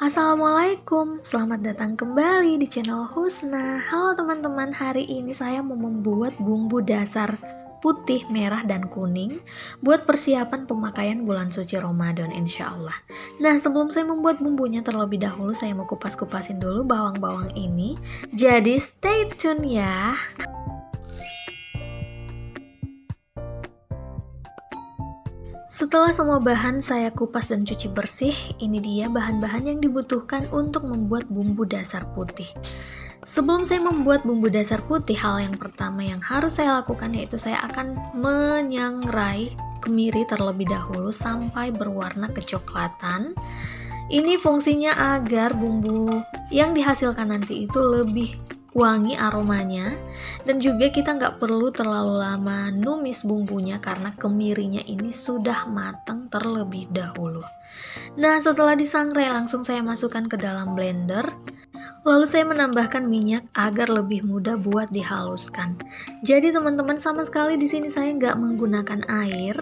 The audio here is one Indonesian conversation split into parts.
Assalamualaikum, selamat datang kembali di channel Husna. Halo teman-teman, hari ini saya mau membuat bumbu dasar putih, merah, dan kuning buat persiapan pemakaian bulan suci Ramadan insya Allah. Nah, sebelum saya membuat bumbunya terlebih dahulu, saya mau kupas-kupasin dulu bawang-bawang ini. Jadi stay tune ya. Setelah semua bahan saya kupas dan cuci bersih, ini dia bahan-bahan yang dibutuhkan untuk membuat bumbu dasar putih. Sebelum saya membuat bumbu dasar putih, hal yang pertama yang harus saya lakukan yaitu saya akan menyangrai kemiri terlebih dahulu sampai berwarna kecoklatan. Ini fungsinya agar bumbu yang dihasilkan nanti itu lebih wangi aromanya, dan juga kita nggak perlu terlalu lama numis bumbunya karena kemirinya ini sudah matang terlebih dahulu. Nah, setelah disangrai langsung saya masukkan ke dalam blender, lalu saya menambahkan minyak agar lebih mudah buat dihaluskan. Jadi teman-teman, sama sekali di sini saya nggak menggunakan air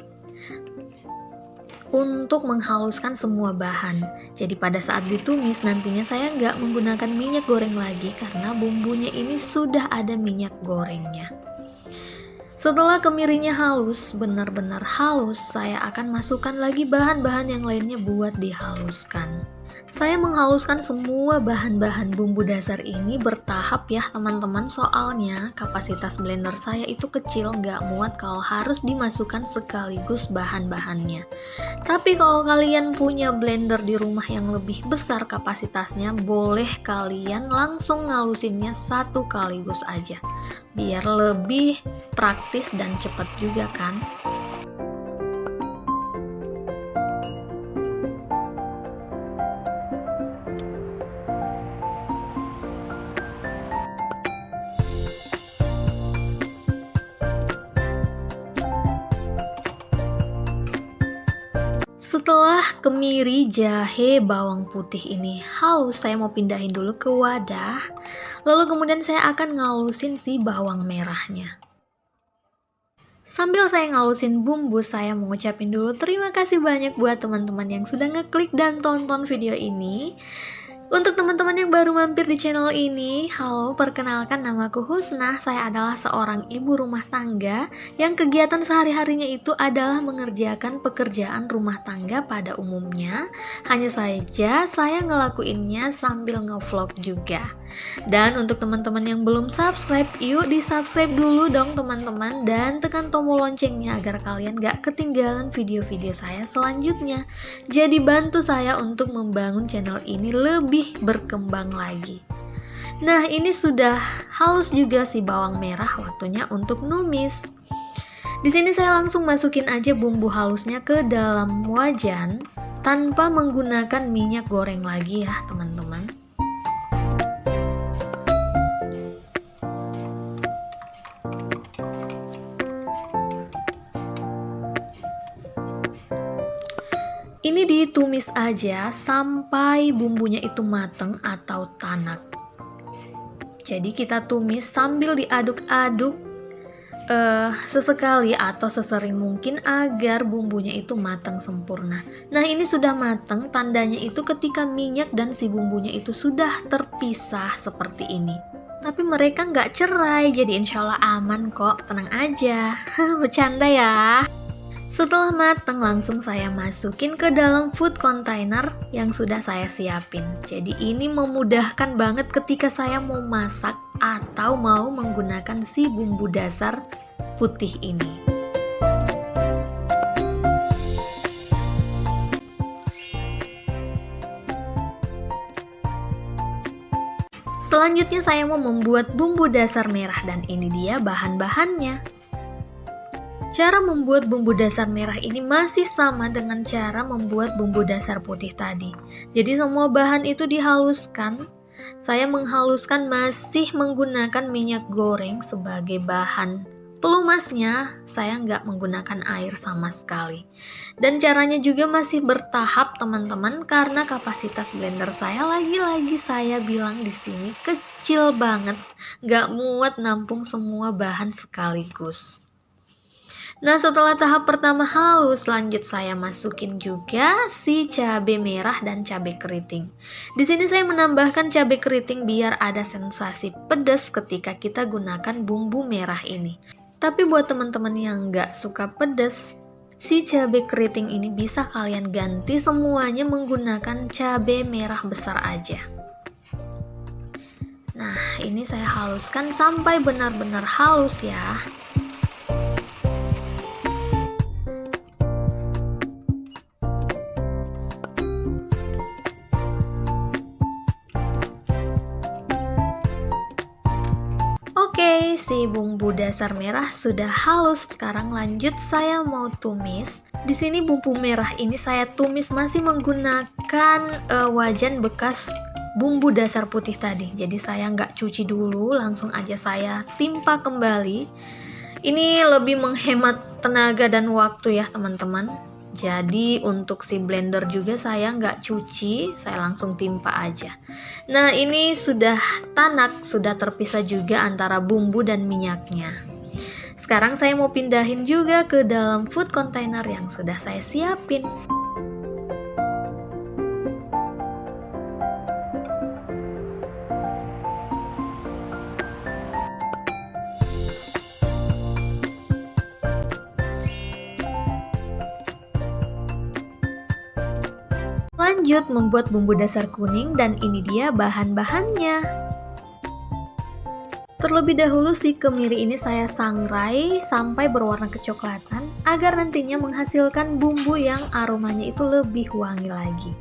untuk menghaluskan semua bahan. Jadi pada saat ditumis nantinya saya nggak menggunakan minyak goreng lagi karena bumbunya ini sudah ada minyak gorengnya. Setelah kemirinya halus, benar-benar halus, saya akan masukkan lagi bahan-bahan yang lainnya buat dihaluskan. Saya menghaluskan semua bahan-bahan bumbu dasar ini bertahap ya teman-teman, soalnya kapasitas blender saya itu kecil, nggak muat kalau harus dimasukkan sekaligus bahan-bahannya. Tapi kalau kalian punya blender di rumah yang lebih besar kapasitasnya, boleh kalian langsung ngalusinnya satu kaligus aja, biar lebih praktis dan cepat juga kan. Setelah kemiri, jahe, bawang putih ini halus, saya mau pindahin dulu ke wadah. Lalu kemudian saya akan ngalusin si bawang merahnya. Sambil saya ngalusin bumbu, saya mau ngucapin dulu terima kasih banyak buat teman-teman yang sudah ngeklik dan tonton video ini. Untuk teman-teman yang baru mampir di channel ini, halo, perkenalkan namaku Husna. Saya adalah seorang ibu rumah tangga yang kegiatan sehari-harinya itu adalah mengerjakan pekerjaan rumah tangga pada umumnya. Hanya saja saya ngelakuinnya sambil ngevlog juga. Dan untuk teman-teman yang belum subscribe, yuk di-subscribe dulu dong teman-teman, dan tekan tombol loncengnya agar kalian gak ketinggalan video-video saya selanjutnya. Jadi bantu saya untuk membangun channel ini lebih berkembang lagi. Nah, ini sudah halus juga si bawang merah, waktunya untuk numis. Di sini saya langsung masukin aja bumbu halusnya ke dalam wajan tanpa menggunakan minyak goreng lagi ya teman-teman. Ini ditumis aja sampai bumbunya itu mateng atau tanak. Jadi kita tumis sambil diaduk-aduk sesekali atau sesering mungkin agar bumbunya itu matang sempurna. Nah, ini sudah matang, tandanya itu ketika minyak dan si bumbunya itu sudah terpisah seperti ini. Tapi mereka nggak cerai, jadi insya Allah aman kok, tenang aja. Bercanda ya. Setelah matang langsung saya masukin ke dalam food container yang sudah saya siapin. Jadi ini memudahkan banget ketika saya mau masak atau mau menggunakan si bumbu dasar putih ini. Selanjutnya saya mau membuat bumbu dasar merah dan ini dia bahan-bahannya. Cara membuat bumbu dasar merah ini masih sama dengan cara membuat bumbu dasar putih tadi. Jadi semua bahan itu dihaluskan. Saya menghaluskan masih menggunakan minyak goreng sebagai bahan pelumasnya saya nggak menggunakan air sama sekali. Dan caranya juga masih bertahap teman-teman, karena kapasitas blender saya lagi-lagi saya bilang di sini kecil banget, nggak muat nampung semua bahan sekaligus. Nah, setelah tahap pertama halus, lanjut saya masukin juga si cabai merah dan cabai keriting. Di sini saya menambahkan cabai keriting biar ada sensasi pedas ketika kita gunakan bumbu merah ini. Tapi buat teman-teman yang nggak suka pedas, si cabai keriting ini bisa kalian ganti semuanya menggunakan cabai merah besar aja. Nah, ini saya haluskan sampai benar-benar halus ya. Oke, si bumbu dasar merah sudah halus. Sekarang lanjut saya mau tumis. Di sini bumbu merah ini saya tumis masih menggunakan wajan bekas bumbu dasar putih tadi. Jadi saya nggak cuci dulu, langsung aja saya timpa kembali. Ini lebih menghemat tenaga dan waktu ya teman-teman. Jadi untuk si blender juga saya nggak cuci, saya langsung timpa aja. Nah, ini sudah tanak, sudah terpisah juga antara bumbu dan minyaknya. Sekarang saya mau pindahin juga ke dalam food container yang sudah saya siapin. Lanjut membuat bumbu dasar kuning, dan ini dia bahan-bahannya. Terlebih dahulu si kemiri ini saya sangrai sampai berwarna kecoklatan agar nantinya menghasilkan bumbu yang aromanya itu lebih wangi lagi.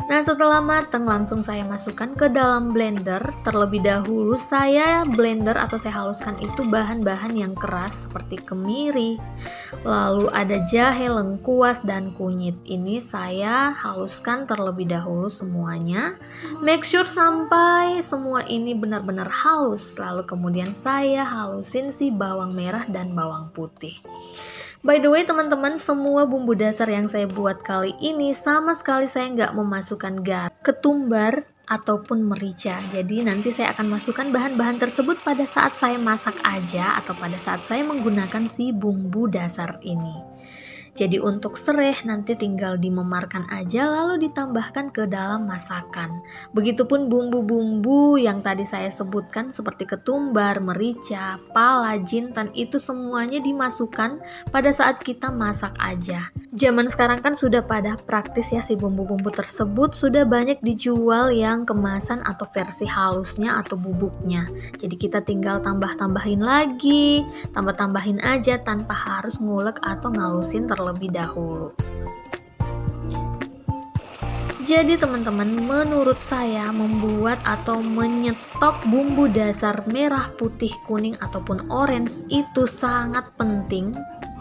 Nah, setelah matang langsung saya masukkan ke dalam blender. Terlebih dahulu saya blender atau saya haluskan itu bahan-bahan yang keras seperti kemiri, lalu ada jahe, lengkuas, dan kunyit. Ini saya haluskan terlebih dahulu semuanya. Make sure sampai semua ini benar-benar halus. Lalu kemudian saya halusin si bawang merah dan bawang putih. By the way teman-teman, semua bumbu dasar yang saya buat kali ini sama sekali saya nggak memasukkan garam, ketumbar, ataupun merica. Jadi nanti saya akan masukkan bahan-bahan tersebut pada saat saya masak aja atau pada saat saya menggunakan si bumbu dasar ini. Jadi untuk sereh nanti tinggal dimemarkan aja lalu ditambahkan ke dalam masakan. Begitupun bumbu-bumbu yang tadi saya sebutkan seperti ketumbar, merica, pala, jintan, itu semuanya dimasukkan pada saat kita masak aja. Zaman sekarang kan sudah pada praktis ya, si bumbu-bumbu tersebut sudah banyak dijual yang kemasan atau versi halusnya atau bubuknya. Jadi kita tinggal tambah-tambahin lagi, tambah-tambahin aja tanpa harus ngulek atau ngalusin terlebih dahulu. Jadi teman-teman, menurut saya membuat atau menyetop bumbu dasar merah, putih, kuning ataupun orange itu sangat penting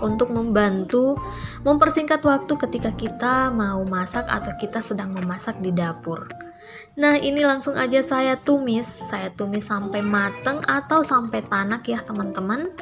untuk membantu mempersingkat waktu ketika kita mau masak atau kita sedang memasak di dapur. Nah, ini langsung aja saya tumis sampai mateng atau sampai tanak ya teman-teman.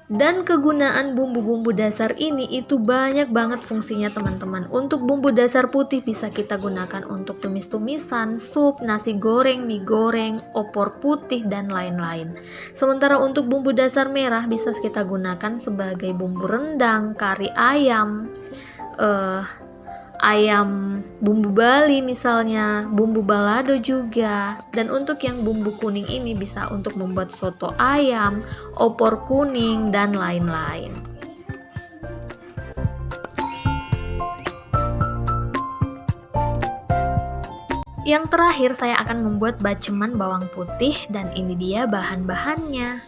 Dan kegunaan bumbu-bumbu dasar ini itu banyak banget fungsinya teman-teman. Untuk bumbu dasar putih bisa kita gunakan untuk tumis-tumisan, sup, nasi goreng, mie goreng, opor putih, dan lain-lain. Sementara untuk bumbu dasar merah bisa kita gunakan sebagai bumbu rendang, kari ayam, ayam bumbu Bali misalnya, bumbu balado juga. Dan untuk yang bumbu kuning ini bisa untuk membuat soto ayam, opor kuning, dan lain-lain. Yang terakhir saya akan membuat baceman bawang putih, dan ini dia bahan-bahannya.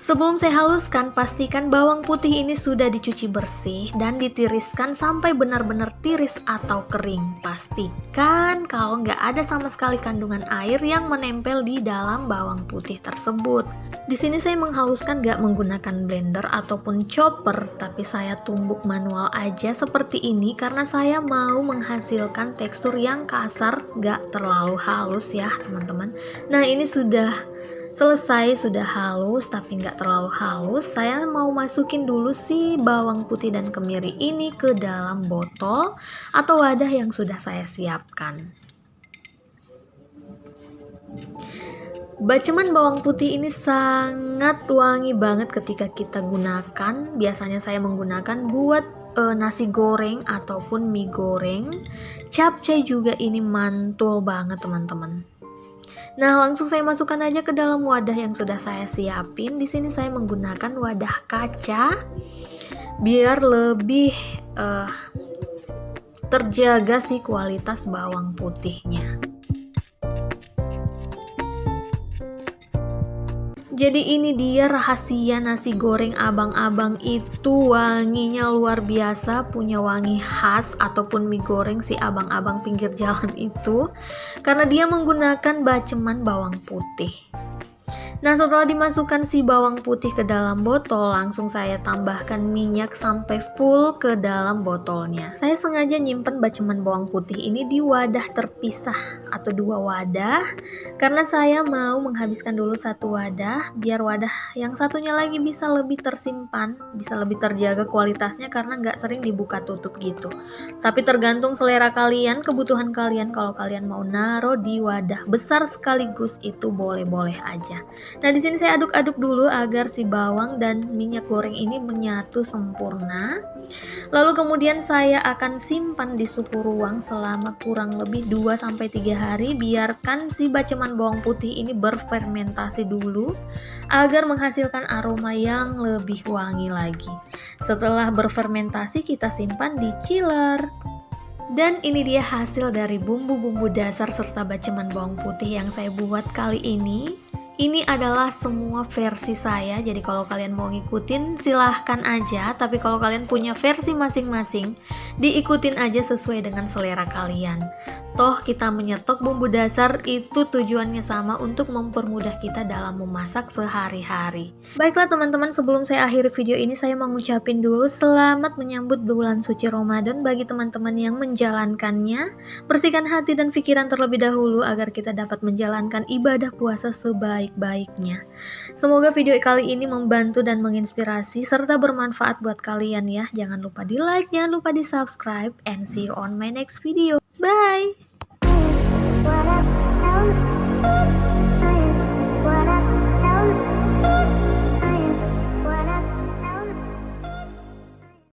Sebelum saya haluskan, pastikan bawang putih ini sudah dicuci bersih dan ditiriskan sampai benar-benar tiris atau kering. Pastikan kalau nggak ada sama sekali kandungan air yang menempel di dalam bawang putih tersebut. Di sini saya menghaluskan nggak menggunakan blender ataupun chopper, tapi saya tumbuk manual aja seperti ini karena saya mau menghasilkan tekstur yang kasar, nggak terlalu halus ya teman-teman. Nah, ini sudah Selesai, sudah halus tapi nggak terlalu halus, saya mau masukin dulu si bawang putih dan kemiri ini ke dalam botol atau wadah yang sudah saya siapkan. Baceman bawang putih ini sangat wangi banget ketika kita gunakan. Biasanya saya menggunakan buat nasi goreng ataupun mie goreng. Capcay juga ini mantul banget teman-teman. Nah, langsung saya masukkan aja ke dalam wadah yang sudah saya siapin. Di sini saya menggunakan wadah kaca biar lebih terjaga sih kualitas bawang putihnya. Jadi ini dia rahasia nasi goreng abang-abang itu, wanginya luar biasa, punya wangi khas ataupun mie goreng si abang-abang pinggir jalan itu, karena dia menggunakan baceman bawang putih. Nah, setelah dimasukkan si bawang putih ke dalam botol, langsung saya tambahkan minyak sampai full ke dalam botolnya. Saya sengaja nyimpen baceman bawang putih ini di wadah terpisah atau 2 wadah, karena saya mau menghabiskan dulu satu wadah, biar wadah yang satunya lagi bisa lebih tersimpan, bisa lebih terjaga kualitasnya karena nggak sering dibuka tutup gitu. Tapi tergantung selera kalian, kebutuhan kalian, kalau kalian mau naruh di wadah besar sekaligus itu boleh-boleh aja. Nah, di sini saya aduk-aduk dulu agar si bawang dan minyak goreng ini menyatu sempurna. Lalu kemudian saya akan simpan di suhu ruang selama kurang lebih 2-3 hari. Biarkan si baceman bawang putih ini berfermentasi dulu agar menghasilkan aroma yang lebih wangi lagi. Setelah berfermentasi, kita simpan di chiller. Dan ini dia hasil dari bumbu-bumbu dasar serta baceman bawang putih yang saya buat kali ini. Ini adalah semua versi saya, jadi kalau kalian mau ngikutin silahkan aja, tapi kalau kalian punya versi masing-masing, diikutin aja sesuai dengan selera kalian. Toh kita menyetok bumbu dasar itu tujuannya sama, untuk mempermudah kita dalam memasak sehari-hari. Baiklah teman-teman, sebelum saya akhiri video ini, saya mau ngucapin dulu selamat menyambut bulan suci Ramadan bagi teman-teman yang menjalankannya. Bersihkan hati dan pikiran terlebih dahulu agar kita dapat menjalankan ibadah puasa sebaik-baiknya. Semoga video kali ini membantu dan menginspirasi serta bermanfaat buat kalian ya. Jangan lupa di like, jangan lupa di subscribe, and see you on my next video. Bye!